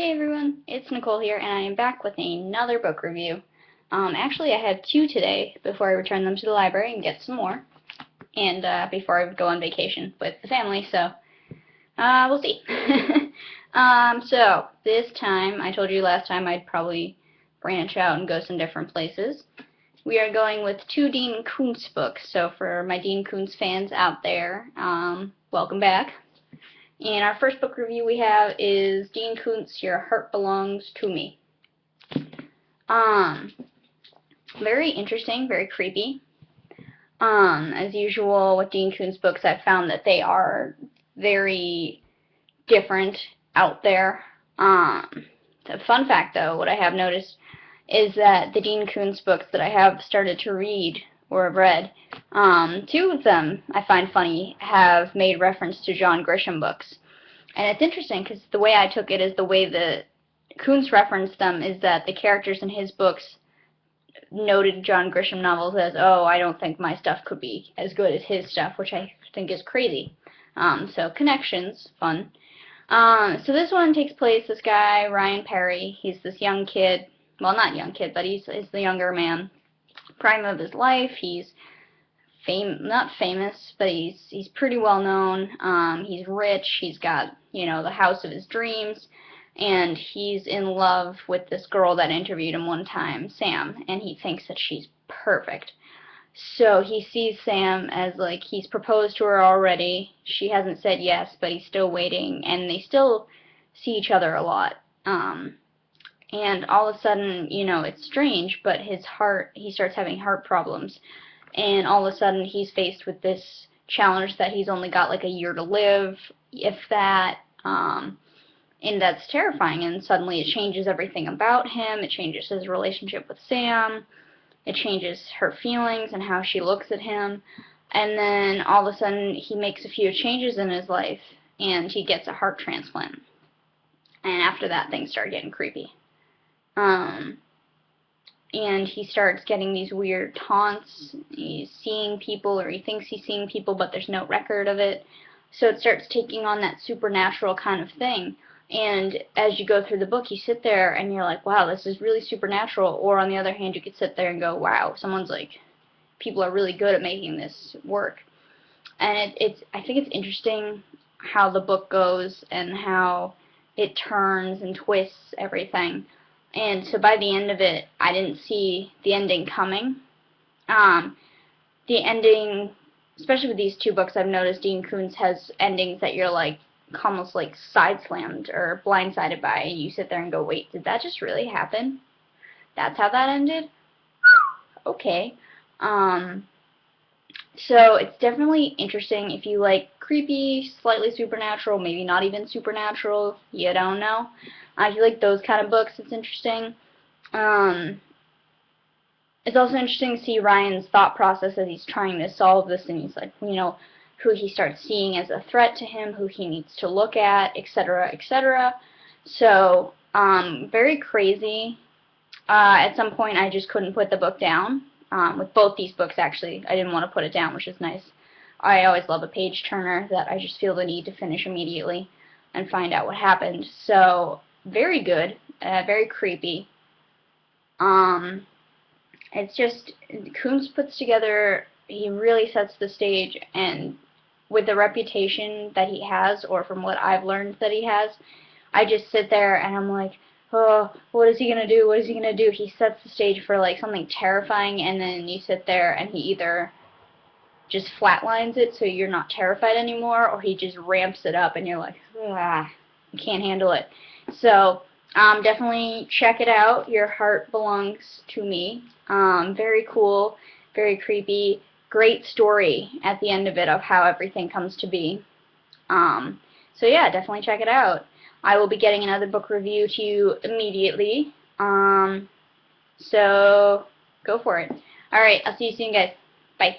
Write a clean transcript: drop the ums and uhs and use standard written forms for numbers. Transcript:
Hey everyone, it's Nicole here, and I am back with another book review. Actually, I have two today before I return them to the library and get some more, and before I go on vacation with the family, so we'll see. So this time, I told you last time I'd probably branch out and go some different places. We are going with two Dean Koontz books, so for my Dean Koontz fans out there, welcome back. And our first book review we have is Dean Koontz, Your Heart Belongs to Me. Very interesting, very creepy. As usual with Dean Koontz books, I've found that they are very different out there. A fun fact, though, what I have noticed is that the Dean Koontz books that I have started to read or have read, two of them I find funny have made reference to John Grisham books. And it's interesting because the way I took it is the way that Koontz referenced them is that the characters in his books noted John Grisham novels as, oh, I don't think my stuff could be as good as his stuff, which I think is crazy. So connections, fun. So this one takes place, this guy, Ryan Perry, he's this young kid, well, not young kid, but he's the younger man, prime of his life. He's not famous, but he's pretty well known. He's rich. He's got, the house of his dreams, and he's in love with this girl that interviewed him one time, Sam, and he thinks that she's perfect. So he sees Sam as like he's proposed to her already. She hasn't said yes, but he's still waiting, and they still see each other a lot. And all of a sudden, it's strange, but he starts having heart problems. And all of a sudden, he's faced with this challenge that he's only got like a year to live, if that. And that's terrifying. And suddenly it changes everything about him. It changes his relationship with Sam. It changes her feelings and how she looks at him. And then all of a sudden, he makes a few changes in his life, and he gets a heart transplant. And after that, things start getting creepy. And he starts getting these weird taunts. He's seeing people, or he thinks he's seeing people, but there's no record of it. So it starts taking on that supernatural kind of thing. And as you go through the book, you sit there and you're like, wow, this is really supernatural. Or on the other hand, you could sit there and go, wow, people are really good at making this work. And I think it's interesting how the book goes and how it turns and twists everything. And so by the end of it, I didn't see the ending coming. The ending, especially with these two books, I've noticed Dean Koontz has endings that you're like, almost like side-slammed or blindsided by, and you sit there and go, wait, did that just really happen? That's how that ended? Okay. So it's definitely interesting if you like creepy, slightly supernatural, maybe not even supernatural, you don't know. If you like those kind of books, it's interesting. It's also interesting to see Ryan's thought process as he's trying to solve this, and he's like, who he starts seeing as a threat to him, who he needs to look at, etc., etc. So, very crazy. At some point, I just couldn't put the book down. With both these books, actually, I didn't want to put it down, which is nice. I always love a page turner that I just feel the need to finish immediately and find out what happened. So, very good, very creepy. It's just, Koontz puts together, he really sets the stage, and with the reputation that he has, or from what I've learned that he has, I just sit there and I'm like, oh, what is he going to do? What is he going to do? He sets the stage for like something terrifying, and then you sit there and he either just flatlines it so you're not terrified anymore, or he just ramps it up and you're like, ah, I can't handle it. So, definitely check it out. Your Heart Belongs to Me. Very cool, very creepy, great story at the end of it of how everything comes to be. So yeah, definitely check it out. I will be getting another book review to you immediately. So go for it. Alright, I'll see you soon, guys. Bye.